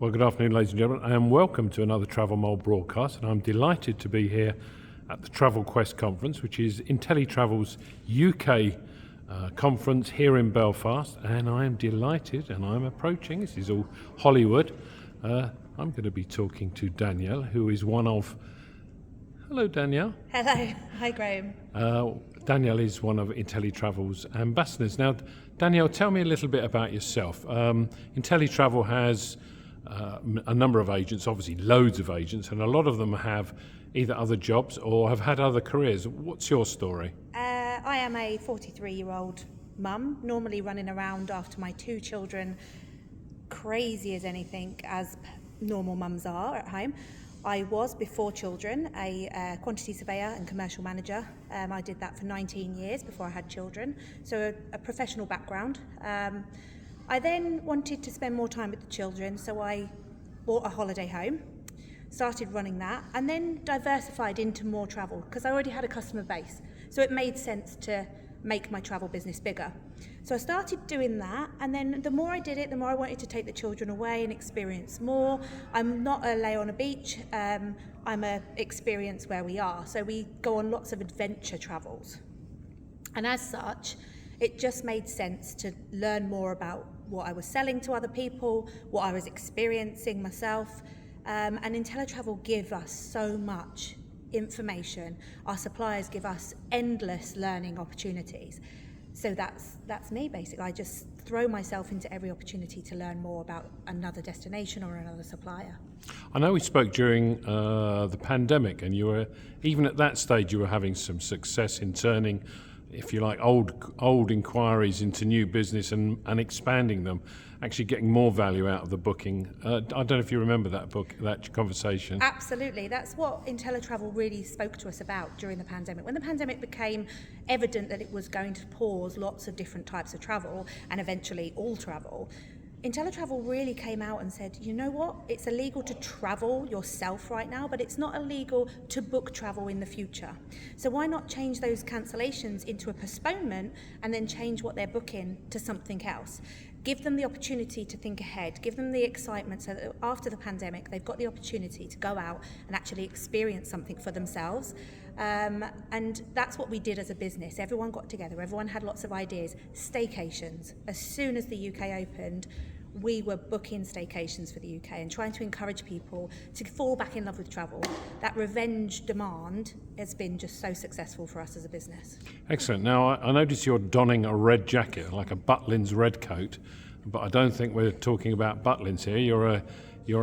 Well, good afternoon, ladies and gentlemen, and welcome to another Travel Mole broadcast. And I'm delighted to be here at the Travel Quest conference, which is Inteletravel's UK conference here in Belfast. And I am delighted, and I'm approaching, this is all Hollywood. I'm going to be talking to Danielle, who is one of... Hello, Danielle. Hello. Hi, Graham. Danielle is one of Inteletravel's ambassadors. Now, Danielle, tell me a little bit about yourself. Inteletravel has a number of agents, obviously loads of agents, and a lot of them have either other jobs or have had other careers. What's your story? I am a 43-year-old mum, normally running around after my two children, crazy as anything, as normal mums are at home. I was, before children, a quantity surveyor and commercial manager. I did that for 19 years before I had children, so a professional background. I then wanted to spend more time with the children, so I bought a holiday home, started running that, and then diversified into more travel because I already had a customer base. So it made sense to make my travel business bigger. So I started doing that, and then the more I did it, the more I wanted to take the children away and experience more. I'm not a lay on a beach, I'm a experience where we are. So we go on lots of adventure travels. And as such, it just made sense to learn more about what I was selling to other people, what I was experiencing myself. And Inteletravel give us so much information. Our suppliers give us endless learning opportunities. So that's me, basically. I just throw myself into every opportunity to learn more about another destination or another supplier. I know we spoke during the pandemic, and you were, even at that stage, you were having some success in turning, if you like, old inquiries into new business and expanding them, actually getting more value out of the booking. I don't know if you remember that conversation. Absolutely. That's what Inteletravel really spoke to us about during the pandemic. When the pandemic became evident that it was going to pause lots of different types of travel and eventually all travel, Inteletravel really came out and said, you know what, it's illegal to travel yourself right now, but it's not illegal to book travel in the future. So why not change those cancellations into a postponement and then change what they're booking to something else? Give them the opportunity to think ahead, give them the excitement so that after the pandemic, they've got the opportunity to go out and actually experience something for themselves. And that's what we did as a business. Everyone got together, everyone had lots of ideas. Staycations. As soon as the UK opened, we were booking staycations for the UK and trying to encourage people to fall back in love with travel. That revenge demand has been just so successful for us as a business. Excellent. Now, I notice you're donning a red jacket, like a Butlins red coat, but I don't think we're talking about Butlins here. You're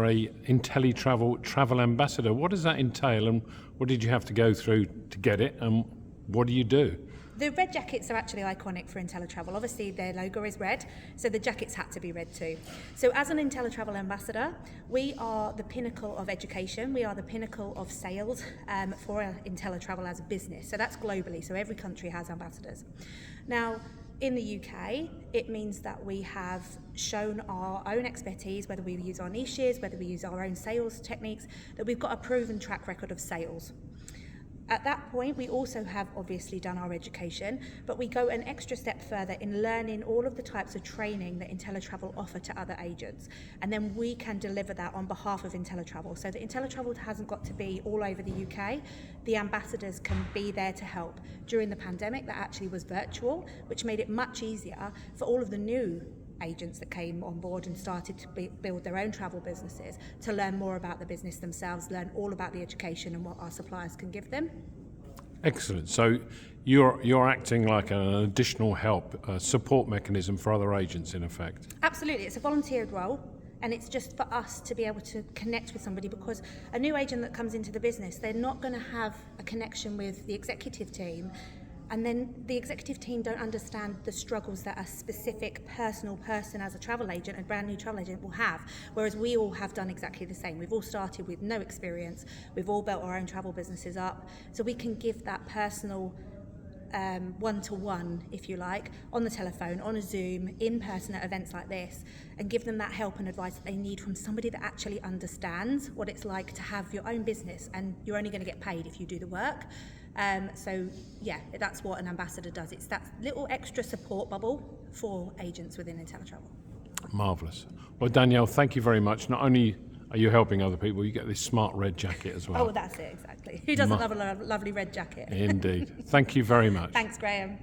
a Inteletravel Travel Ambassador. What does that entail, and what did you have to go through to get it, and what do you do? The red jackets are actually iconic for Inteletravel. Obviously, their logo is red, so the jackets had to be red too. So as an Inteletravel ambassador, we are the pinnacle of education. We are the pinnacle of sales for Inteletravel as a business. So that's globally, so every country has ambassadors. Now, in the UK, it means that we have shown our own expertise, whether we use our niches, whether we use our own sales techniques, that we've got a proven track record of sales. At that point, we also have obviously done our education, but we go an extra step further in learning all of the types of training that Inteletravel offer to other agents. And then we can deliver that on behalf of Inteletravel. So that Inteletravel hasn't got to be all over the UK. The ambassadors can be there to help. During the pandemic, that actually was virtual, which made it much easier for all of the new agents that came on board and started to build their own travel businesses to learn more about the business themselves, learn all about the education and what our suppliers can give them. Excellent. So you're acting like an additional help, a support mechanism for other agents, in effect. Absolutely. It's a volunteered role, and it's just for us to be able to connect with somebody, because a new agent that comes into the business, they're not going to have a connection with the executive team. And then the executive team don't understand the struggles that a specific personal person as a travel agent, a brand new travel agent, will have. Whereas we all have done exactly the same. We've all started with no experience. We've all built our own travel businesses up. So we can give that personal one-to-one, if you like, on the telephone, on a Zoom, in person at events like this, and give them that help and advice that they need from somebody that actually understands what it's like to have your own business, and you're only going to get paid if you do the work. So yeah, that's what an ambassador does. It's that little extra support bubble for agents within Inteletravel. Marvellous. Well, Danielle, thank you very much. Not only are you helping other people, you get this smart red jacket as well. Oh, that's it, exactly. Who doesn't love a lovely red jacket? Indeed. Thank you very much. Thanks, Graham.